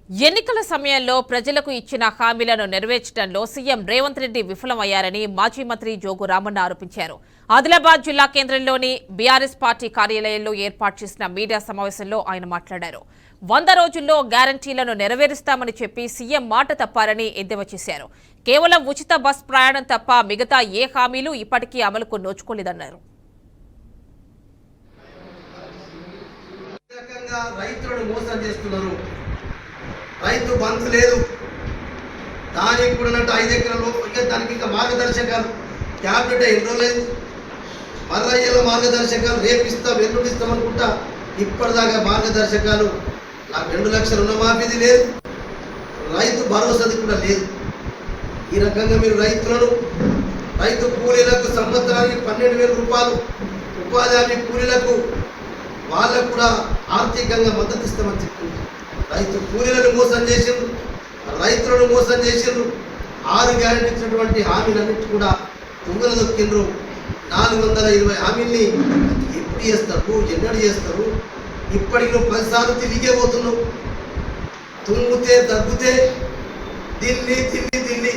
ఎన్నికల సమయంలో ప్రజలకు ఇచ్చిన హామీలను నెరవేర్చడంలో సీఎం రేవంత్ రెడ్డి విఫలమయ్యారని మాజీ మంత్రి జోగు రామన్న ఆరోపించారు. ఆదిలాబాద్ జిల్లా కేంద్రంలోని బీఆర్ఎస్ పార్టీ కార్యాలయంలో ఏర్పాటు చేసిన మీడియా సమావేశంలో ఆయన మాట్లాడారు. 100 రోజుల్లో గ్యారంటీలను నెరవేరుస్తామని చెప్పి సీఎం మాట తప్పారని ఎద్దేవా చేశారు. కేవలం ఉచిత బస్ ప్రయాణం తప్ప మిగతా ఏ హామీలు ఇప్పటికీ అమలుకు నోచుకోలేదన్నారు. రైతు బంధు లేదు, దానికి కూడా 5 ఎకరాలు దానికి ఇంకా మార్గదర్శకాలు క్యాబినెట్ ఎన్ని రోజులైంది, మర్రయ్యలో మార్గదర్శకాలు రేపు ఇస్తాం ఎల్లుండి ఇస్తాం అనుకుంటా ఇప్పటిదాకా మార్గదర్శకాలు. నాకు 2 లక్షల రుణమాఫీది లేదు, రైతు భరోసాది కూడా లేదు. ఈ రకంగా మీరు రైతు కూలీలకు సంవత్సరానికి 12,000 రూపాయలు ఉపాధి హామీ కూలీలకు వాళ్ళకు కూడా ఆర్థికంగా మద్దతు ఇస్తామని చెప్పింది. రైతు కూలీలను మోసం చేసిండ్రు, రైతులను మోసం చేసిండ్రు. 6 గ్యారెంటీ ఇచ్చినటువంటి హామీలన్నిటి కూడా తుంగలు దొక్కిండ్రు. 420 హామీల్ని ఎప్పుడు చేస్తారు, ఎన్నడు చేస్తారు? ఇప్పటికి నువ్వు 10 సార్లు తిరిగే పోతున్నావు. తుంగితే తగ్గితే ఢిల్లీ